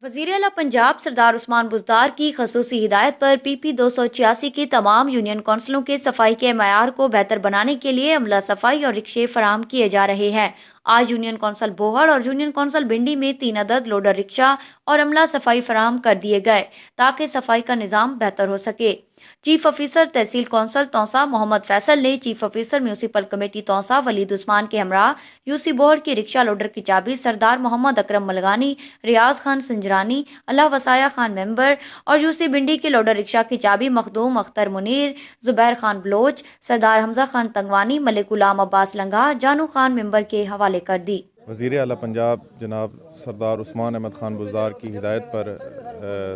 वज़ीर आला पंजाब सरदार उस्मान बुज़दार की ख़ुसूसी हिदायत पर PP 286 की तमाम यूनियन कौंसिलों के सफाई के मयार को बेहतर बनाने के लिए अमला सफाई और रिक्शे फराम किए जा रहे हैं। आज यूनियन कौंसिल बोहड़ और यूनियन कौंसिल भिंडी में 3 अदद लोडर रिक्शा और अमला सफाई फराम कर दिए गए ताकि सफाई का निज़ाम बेहतर हो सके। Chief officer Tehsil council Taunsa Mohammad Faisal ने chief officer municipal committee Taunsa Waleed Usman के हमरा यूसी बोहड़ की रिक्शा लोडर की चाबी सरदार मोहम्मद अकरम मलगानी, रियाज खान सिंजरानी, अल्लाह वसाया खान मेंबर और यूसी भिंडी की लोडर रिक्शा की चाबी मखदूम अख्तर मुनीर, जुबैर खान बलोच, सरदार हमजा खान तंगवानी, मलिक गुलाम अब्बास लंगा, जानू खान मेंबर के हवाले कर दी। वज़ीर आला पंजाब जनाब सरदार उस्मान अहमद खान बुज़दार की हिदायत पर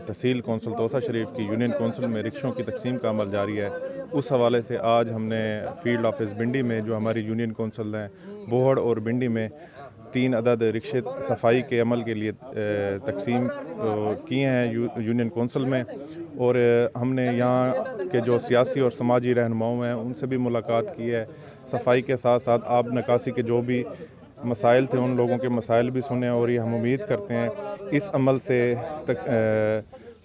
तहसील कौंसिल तौसा शरीफ की यूनियन कौंसिल में रिक्शों की तकसीम का अमल जारी है। उस हवाले से आज हमने फील्ड ऑफिस भिंडी में जो हमारी यूनियन कौंसिल हैं बोहड़ और भिंडी में 3 अदद रिक्शे सफाई के अमल के लिए तकसीम किए हैं यूनियन कौंसिल में। और हमने यहाँ के जो सियासी और समाजी रहनुमाओं हैं उनसे भी मुलाकात की है। सफाई के साथ साथ आब निकासी के जो भी मसाइल थे उन लोगों के मसाइल भी सुने और ये हम उम्मीद करते हैं इस अमल से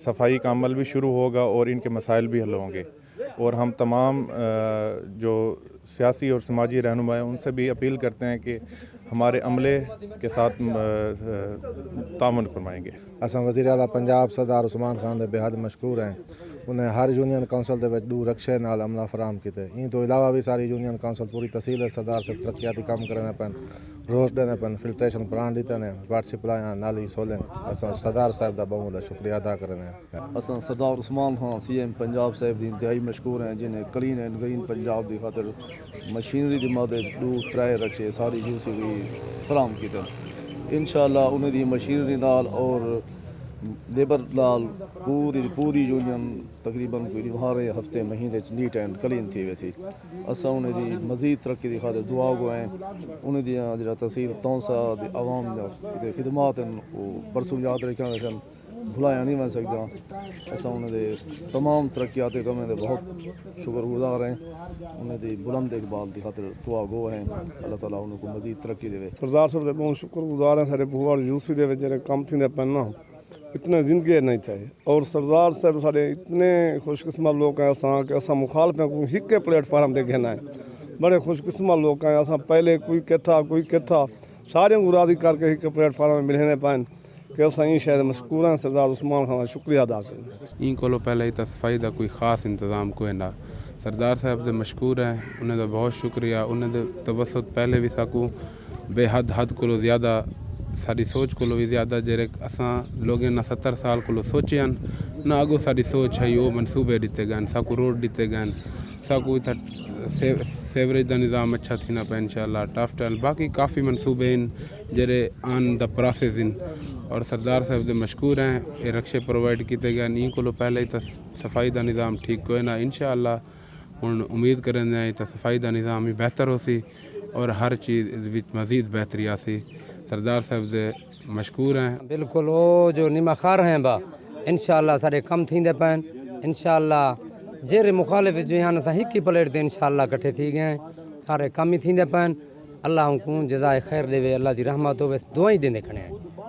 सफाई का अमल भी शुरू होगा और इनके मसाइल भी हल होंगे। और हम तमाम जो सियासी और समाजी रहनुमा हैं उनसे भी अपील करते हैं कि हमारे अमले के साथ तामुन फरमाएंगे। असां वज़ीर आला पंजाब सरदार उस्मान खान दे बेहद मशकूर हैं। उन्हें हर यूनियन कौंसिल के 2 रक्शे नाल अमला फराम किए। इन तो इलावा भी सारी यूनियन कौंसिल पूरी तहसील सरदार से तरक्याती काम करने पैन, रोज देने पैन, फिल्ट्रेशन प्लांट दिते ने, वाटर सप्लाई नाली सोलन। असां सरदार साहब का बहुत शुक्रिया अदा करने। असां सरदार उस्मान खान CM पंजाब साहब की इंतहाई मशकूर हैं जिन्हें क्लीन एंड ग्रीन पंजाब की खातर मशीनरी की मदद 2-3 रक्शे सारी यूसी फराम किए। इंशाअल्लाह उन्हें दी मशीनरी नाल और लेबर नाल पूरी यूनियन तकरीबन कोई हर हफ्ते महीने नीट एंड क्लीन थी वैसी। असां उन्हें दी मज़ीद तरक्की की खातर दुआ गो हैं। उन्हें दी जो तहसील तौसा दी आवाम जो खिदमात हैं वो बरसों याद रखा सन भुलाया नहीं बन सकता। असां उन्हें दे तमाम तरक्याती कमें दे बहुत शुक्रगुजार हैं। उन्हें दी बुलंद इकबाल की खातर दुआ गो हैं। अल्लाह ताला उन्हें को मज़ीद तरक्की दे। सरदार साहब दे बहुत शुक्रगुजार हैं। सारे बोहड़ यूसी दे विच जेहड़े काम थींदे पैन ना इतने जिंदगी नहीं थे। और सरदार साहब सारे इतने खुशकिस्मत लोग हैं असां कि असां मुखालफ हैं कोई हिक प्लेटफार्म ते घेना है। बड़े खुशकिस्मत लोग हैं। असां पहले कोई किथा सारे को राज़ी करके हिक प्लेटफार्म में मिलने पाइन कि असां ई शायद मशकूर हैं सरदार उस्मान खान शुक्रिया अदा करें। इन को पहले ही सफाई का कोई ख़ास इंतज़ाम कोई ना। सरदार साहब दे मशकूर हैं उन्हें तो बहुत शुक्रिया। उन्हें दे तवसत पहले भी सकूँ बेहद हद को ज़्यादा सारी सोच को भी ज़्यादा जेरे असां लोगों ना 70 साल को सोचे ना अगो सारी सोच है वो मनसूबे दिते गए साकू रोड दिते गए साकू इतना सेवरेज का निज़ाम अच्छा थी ना पे इंशाल्लाह टफ्टल बाकी काफ़ी मनसूबे इन जेरे आन द प्रोसेस इन। और सरदार साहब दे मशकूर हैं ये रक्शे प्रोवाइड किए गए। इन को पहले ही तो सफाई का निज़ाम ठीक कोई ना इंशाल्लाह हुण उम्मीद करें तो सफाई का निज़ाम ही बेहतर हो सी और हर चीज़ मज़ीद बेहतरी आसी। सरदार साहब दे मशकूर हैं। बिल्कुल वो जो निमखार हैं बा इंशाअल्लाह सारे कम थींदे पैन। इंशाअल्लाह जेरे मुखालिफ जो हैं असां हिक ही प्लेट ते इंशाअल्लाह इकट्ठे थी गए सारे कम ही थींदे पैन। अल्लाह को जज़ाए खैर देवे अल्लाह की रहमत होवे दुआई देंदे खड़े हैं।